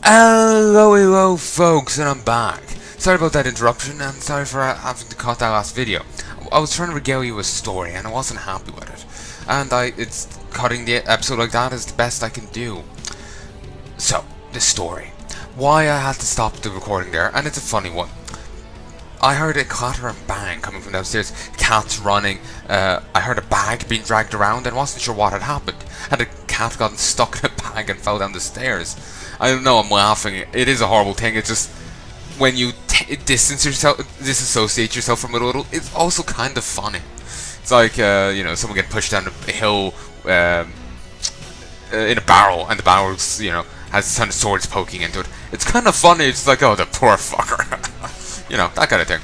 Hello folks, and I'm back. Sorry about that interruption, and sorry for having to cut that last video. I was trying to regale you a story, and I wasn't happy with it. And it's cutting the episode like that is the best I can do. So, the story. Why I had to stop the recording there, and it's a funny one. I heard a clatter and bang coming from downstairs, cats running, I heard a bag being dragged around and wasn't sure what had happened. Had a cat gotten stuck in a bag and fell down the stairs? I don't know, I'm laughing. It is a horrible thing. It's just, when you disassociate yourself from it a little, it's also kind of funny. It's like, someone getting pushed down a hill in a barrel, and the barrel's, has a ton of swords poking into it. It's kind of funny. It's like, oh, the poor fucker. That kind of thing.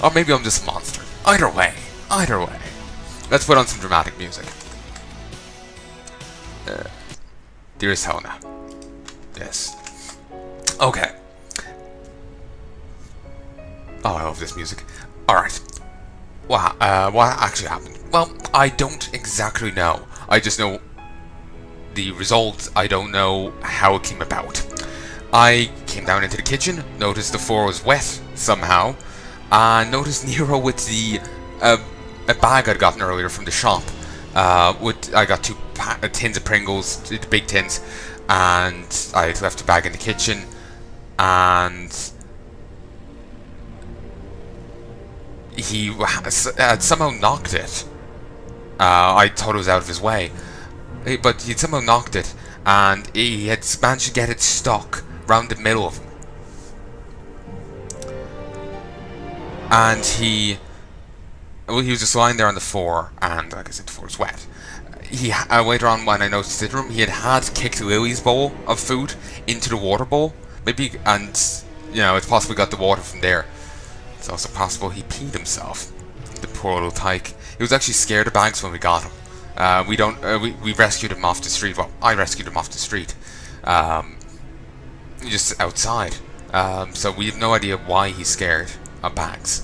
Or maybe I'm just a monster. Either way. Let's put on some dramatic music. Dearest Helena. Yes. Okay. Oh, I love this music. Alright. What actually happened? Well, I don't exactly know. I just know the results. I don't know how it came about. I came down into the kitchen, noticed the floor was wet somehow, and noticed Nero with the a bag I'd gotten earlier from the shop. I got two tins of Pringles, the big tins, and I left the bag in the kitchen, and he had somehow knocked it. I thought it was out of his way, but he'd somehow knocked it, and he had managed to get it stuck round the middle of him. And he was just lying there on the floor, and like I said, the floor was wet. Later on, when I noticed the room, he had kicked Lily's bowl of food into the water bowl, maybe, and it's possibly got the water from there. It's also possible he peed himself. The poor little tyke. He was actually scared of bags when we got him. We rescued him off the street. Well, I rescued him off the street, just outside. So we have no idea why he's scared of bags.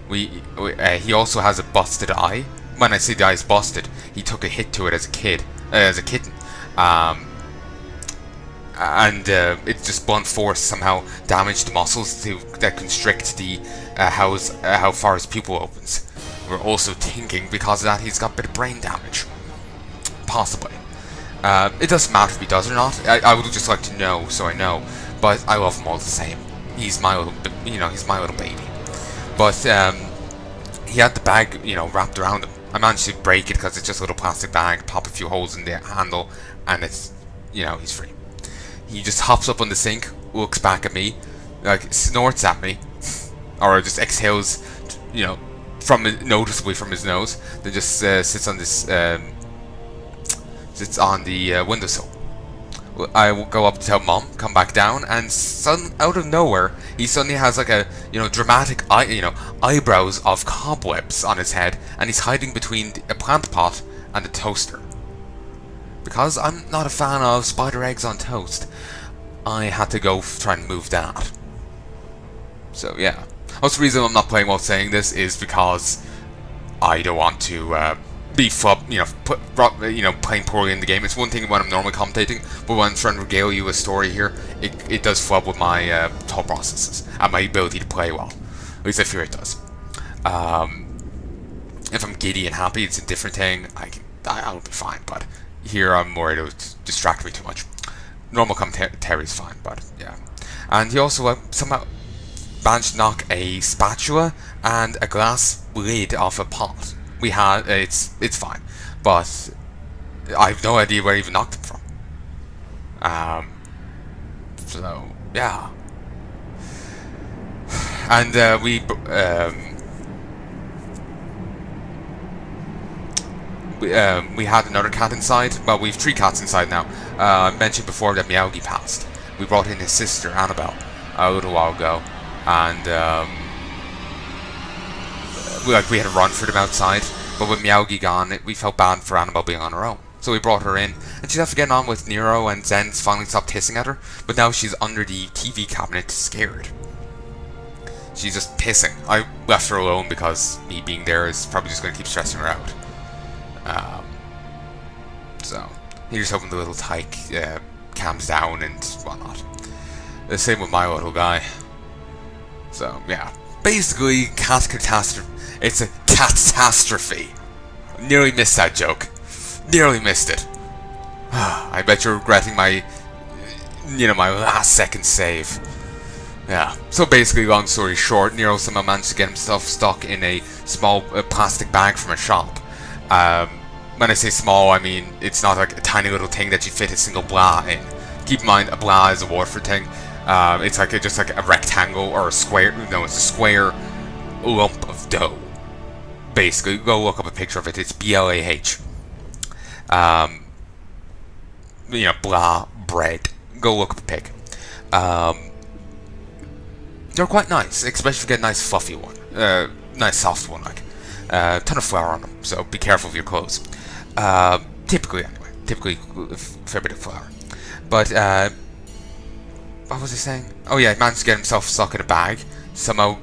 He also has a busted eye. When I say the eye's busted, he took a hit to it as a kitten, and it's just blunt force somehow damaged the muscles that constrict the how far his pupil opens. We're also thinking because of that he's got a bit of brain damage, possibly. It doesn't matter if he does or not. I would just like to know, so I know. But I love him all the same. He's my little, he's my little baby. But he had the bag, wrapped around him. I managed to break it because it's just a little plastic bag. Pop a few holes in the handle, and it's, he's free. He just hops up on the sink, looks back at me, like snorts at me, or just exhales, noticeably from his nose. Then just sits on the windowsill. I will go up to tell Mom, come back down, and out of nowhere, he suddenly has like a, dramatic eyebrows of cobwebs on his head, and he's hiding between a plant pot and a toaster. Because I'm not a fan of spider eggs on toast, I had to go try and move that. So yeah. Also, the reason I'm not playing while saying this is because I don't want to be playing poorly in the game. It's one thing when I'm normally commentating, but when I'm trying to regale you a story here, it does flub with my thought processes and my ability to play well. At least I fear it does. If I'm giddy and happy, it's a different thing. I'll be fine, but here I'm worried it would distract me too much. Normal commentary is fine, but yeah. And he also somehow managed to knock a spatula and a glass lid off a pot. It's fine, but I have no idea where he even knocked them from. So yeah, and we had another cat inside. Well, we have 3 cats inside now. I mentioned before that Meowgie passed. We brought in his sister Annabelle a little while ago, and we had to run for them outside, but with Meowgie gone, we felt bad for Annabelle being on her own. So we brought her in, and she's after getting on with Nero, and Zen's finally stopped hissing at her, but now she's under the TV cabinet scared. She's just pissing. I left her alone because me being there is probably just going to keep stressing her out. So, here's hoping the little tyke calms down and whatnot. The same with my little guy. So, yeah. Basically, cat catastrophe. It's a catastrophe. Nearly missed that joke. Nearly missed it. I bet you're regretting my, my last second save. Yeah. So basically, long story short, Nero somehow managed to get himself stuck in a small plastic bag from a shop. When I say small, I mean it's not like a tiny little thing that you fit a single blah in. Keep in mind, a blah is a Warford thing. It's like just like a rectangle or a square. No, it's a square lump of dough. Basically, go look up a picture of it. It's BLAH. Blah bread. Go look up a pic. They're quite nice, especially if you get a nice fluffy one, nice soft one, like ton of flour on them. So be careful of your clothes. Typically, anyway, a fair bit of flour. But what was I saying? Oh yeah, he managed to get himself stuck in a bag. Somehow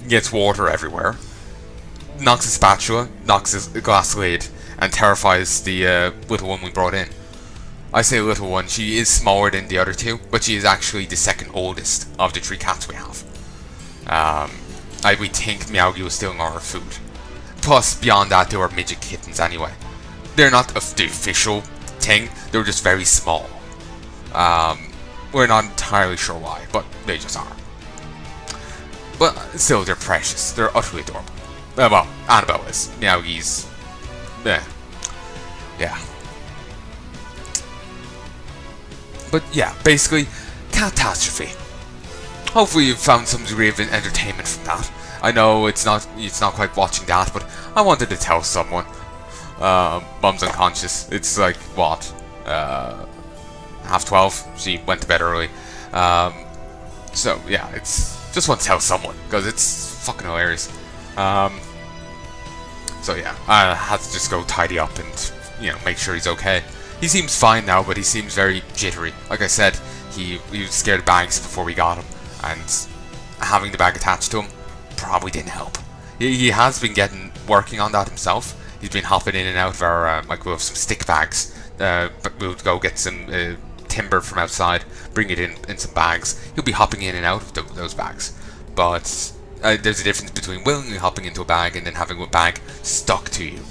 gets water everywhere. Knocks his spatula, knocks his glass lid, and terrifies the little one we brought in. I say little one, she is smaller than the other two, but she is actually the second oldest of the 3 cats we have. We think Meowgie was stealing our food. Plus, beyond that, they were midget kittens anyway. They're not the official thing, they were just very small. We're not entirely sure why, but they just are. But still, they're precious. They're utterly adorable. Well, Annabelle is. Meowgie's... yeah. But yeah, basically, catastrophe. Hopefully you've found some degree of entertainment from that. I know it's not quite watching that, but I wanted to tell someone. Mum's unconscious. It's like, what? 12:30. She went to bed early. So yeah, it's just want to tell someone because it's fucking hilarious. So yeah, I had to just go tidy up and make sure he's okay. He seems fine now, but he seems very jittery. Like I said, he was scared of bags before we got him, and having the bag attached to him probably didn't help. He has been working on that himself. He's been hopping in and out of our we have some stick bags. But we'll go get some timber from outside, bring it in some bags. He'll be hopping in and out of those bags. But there's a difference between willingly hopping into a bag and then having a bag stuck to you.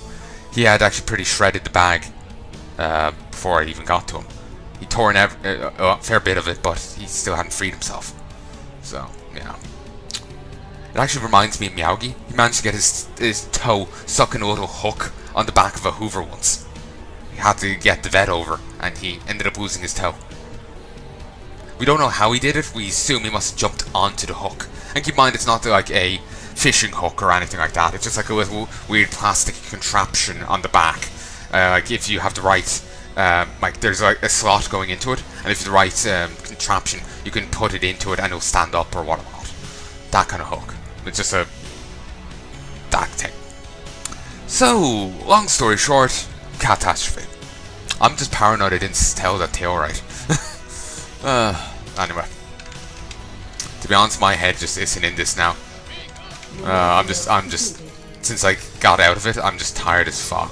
He had actually pretty shredded the bag before I even got to him. He tore a fair bit of it, but he still hadn't freed himself. So, yeah. It actually reminds me of Meowgie. He managed to get his toe stuck in a little hook on the back of a Hoover once. He had to get the vet over, and he ended up losing his toe. We don't know how he did it. We assume he must have jumped onto the hook. And keep in mind, it's not like a fishing hook or anything like that. It's just like a little weird plastic contraption on the back. Like if you have the right, there's like a slot going into it, and if you have the right contraption, you can put it into it and it'll stand up or whatnot. That kind of hook. It's just that thing. So, long story short, catastrophe. I'm just paranoid I didn't tell that tale right. Anyway. To be honest, my head just isn't in this now. I'm just, since I got out of it, I'm just tired as fuck.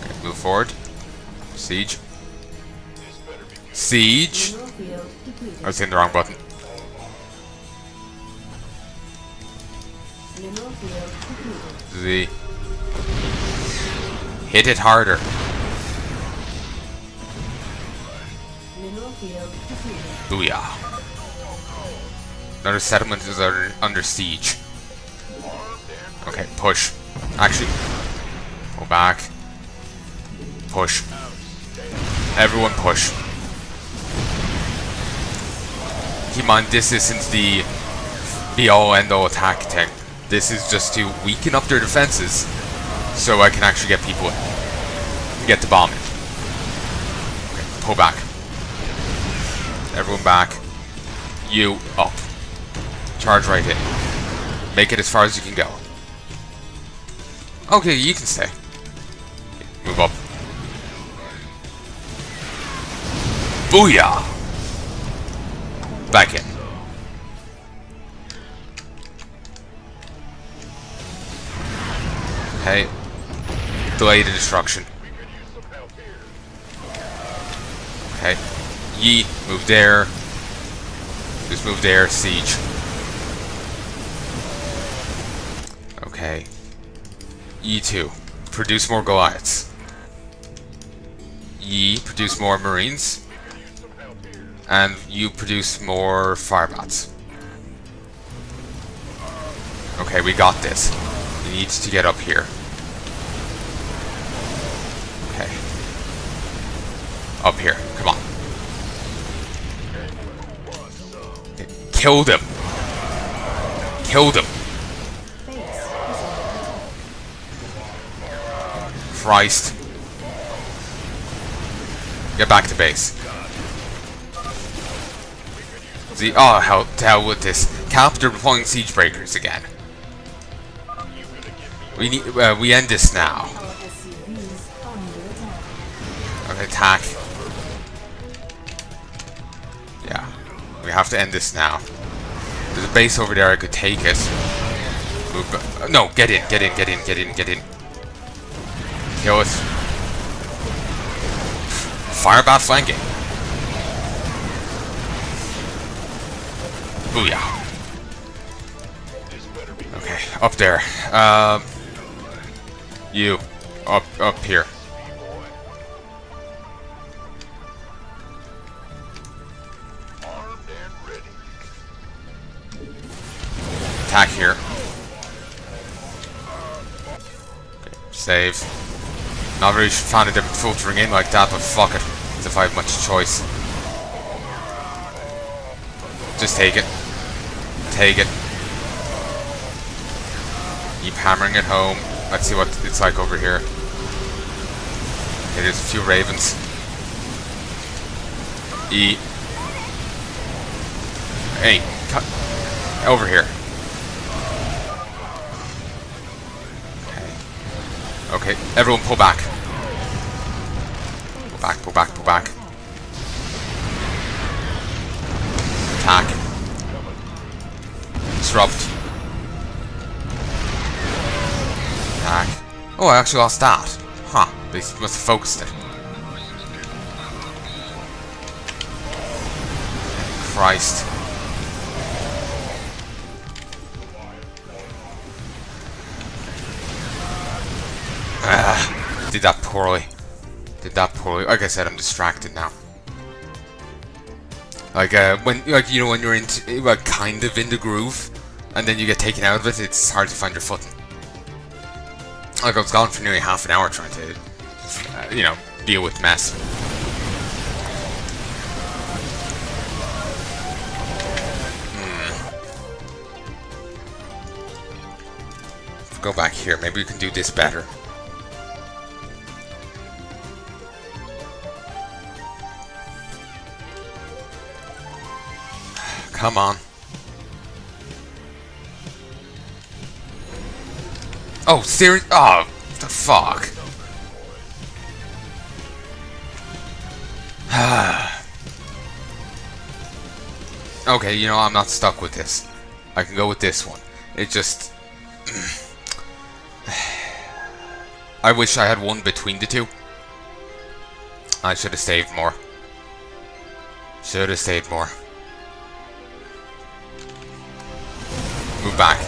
Okay, move forward. Siege. Siege. I was hitting the wrong button. Z. Hit it harder. Booyah. Another settlement is under siege. Okay, push. Actually, go back. Push. Everyone push. Keep in mind, this isn't the be-all end-all attack thing. This is just to weaken up their defenses so I can actually get people in. Get the bomb in. Okay, pull back. Everyone back. You up. Charge right in. Make it as far as you can go. Okay, you can stay. Okay, move up. Booyah! Back in. Okay. Delay the destruction. Okay. Ye, move there. Just move there, siege. Okay. Ye 2, produce more Goliaths. Ye, produce more Marines. And you produce more Firebats. Okay, we got this. We need to get up here. Okay. Up here, come on. Okay. Kill them. Kill them. Christ. Get back to base. See, oh, hell, to hell with this. Capture deploying siege breakers again. We need. We end this now. Okay, attack. Yeah, we have to end this now. There's a base over there. I could take it. Move. No, get in. Get in. Get in. Get in. Get in. Kill it. Firebat flanking. Booyah. Okay, up there. You. Up here. Attack here. Okay, save. Not really fan of them filtering in like that, but fuck it. As if I have much choice. Just take it. Take it. Keep hammering it home. Let's see what it's like over here. Okay, there's a few ravens. E. Hey, cut. Over here. Okay, everyone pull back. Pull back, pull back, pull back. Attack. Disrupt. Attack. Oh, I actually lost that. Huh, they must have focused it. Christ. Did that poorly. Did that poorly. Like I said, I'm distracted now. Like when, like you know, when you're into, like, kind of in the groove, and then you get taken out of it, it's hard to find your footing. Like I was gone for nearly half an hour trying to, you know, deal with mess. Go back here. Maybe we can do this better. Come on. Oh, serious? Oh, the fuck. Okay, you know, I'm not stuck with this. I can go with this one. It just... I wish I had one between the two. I should have saved more. Should have saved more. Move back.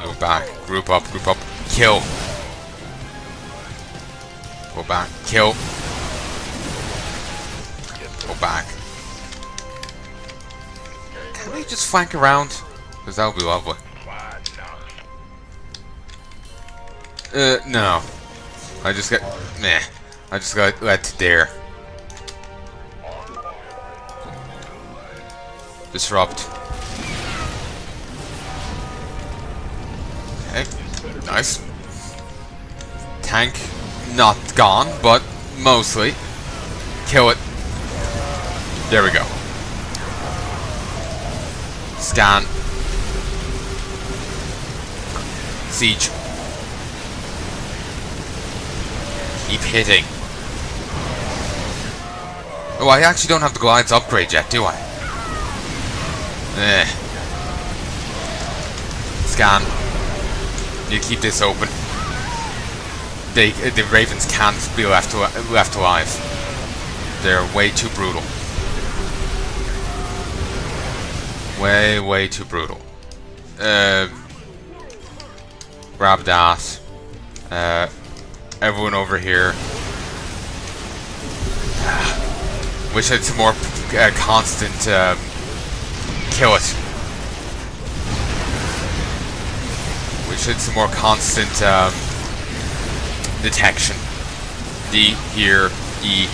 Move back. Group up, group up. Kill. Go back. Kill. Go back. Can we just flank around? Because that would be lovely. No. I just got... Meh. I just got led to there. Disrupt. Okay. Nice. Tank. Not gone, but mostly. Kill it. There we go. Scan. Siege. Keep hitting. Oh, I actually don't have the Goliaths upgrade yet, do I? Scan. You keep this open. The Ravens can't be left alive. They're way too brutal. Way too brutal. Grab that. Everyone over here. Wish I had some more constant kill it. Wish I had some more constant detection. D here, E.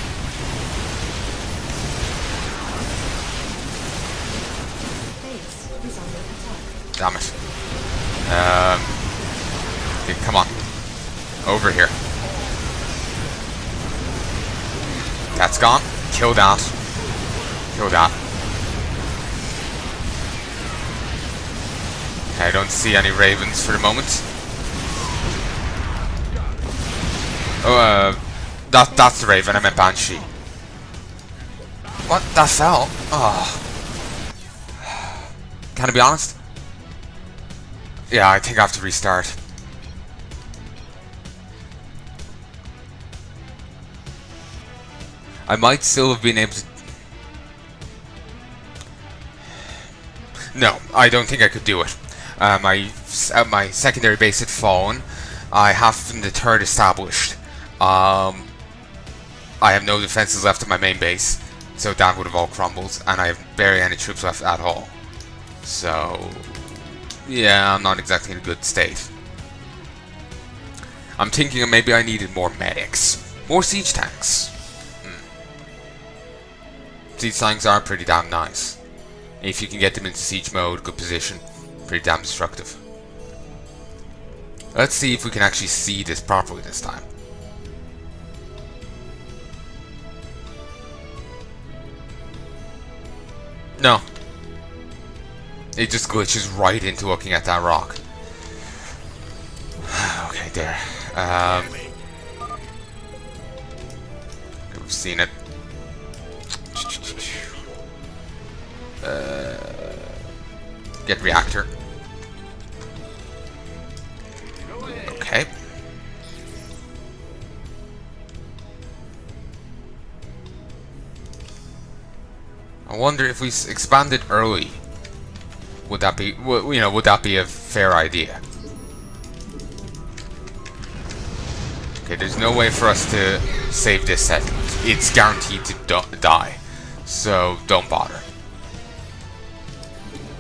Damn it. Okay, come on. Over here. That's gone. Kill that. Kill that. Okay, I don't see any ravens for the moment. Oh, that's the raven. I meant banshee. What? That fell? Oh. Can I be honest? Yeah, I think I have to restart. I might still have been able to... No, I don't think I could do it. My secondary base had fallen. I have the third established. I have no defenses left at my main base, so that would have all crumbled, and I have barely any troops left at all. So... yeah, I'm not exactly in a good state. I'm thinking maybe I needed more medics. More siege tanks. Siege tanks are pretty damn nice. If you can get them into siege mode, good position, pretty damn destructive. Let's see if we can actually see this properly this time. No. It just glitches right into looking at that rock. Okay, there. We've seen it. Get reactor. Okay. I wonder if we expanded early, would that be, would that be a fair idea? Okay, there's no way for us to save this settlement. It's guaranteed to die, so don't bother.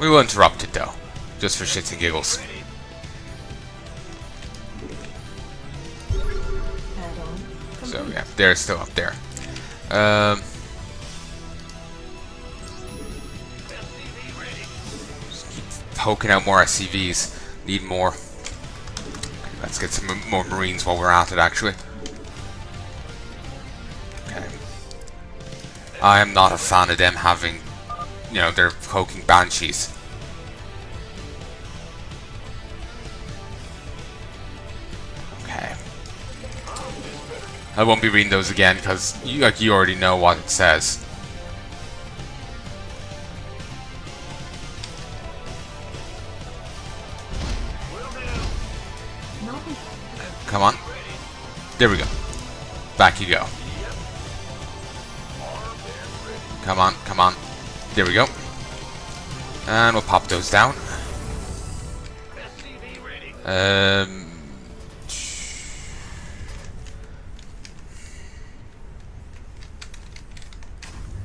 We will interrupt it though, just for shits and giggles. So yeah, they're still up there. Just keep poking out more SCVs. Need more. Okay, let's get some more Marines while we're at it, actually. Okay. I am not a fan of them having, they're poking banshees. Okay. I won't be reading those again because you already know what it says. Come on. There we go. Back you go. Come on, come on. There we go. And we'll pop those down.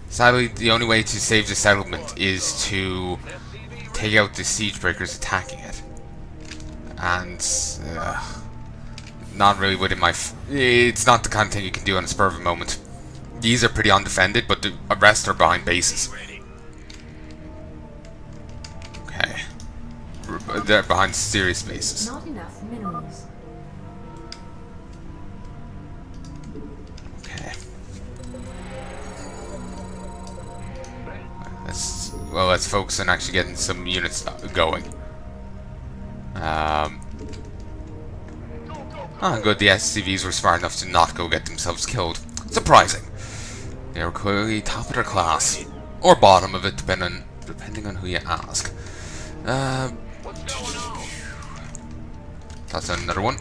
Sadly, the only way to save the settlement is to take out the siege breakers attacking it. And not really within my... it's not the kind of thing you can do on a spur of a moment. These are pretty undefended, but the rest are behind bases. Okay. They're behind serious bases. Not enough minerals. Okay. Let's focus on actually getting some units going. Good, the SCVs were smart enough to not go get themselves killed. Surprising. They were clearly top of their class. Or bottom of it, depending on who you ask. That's another one.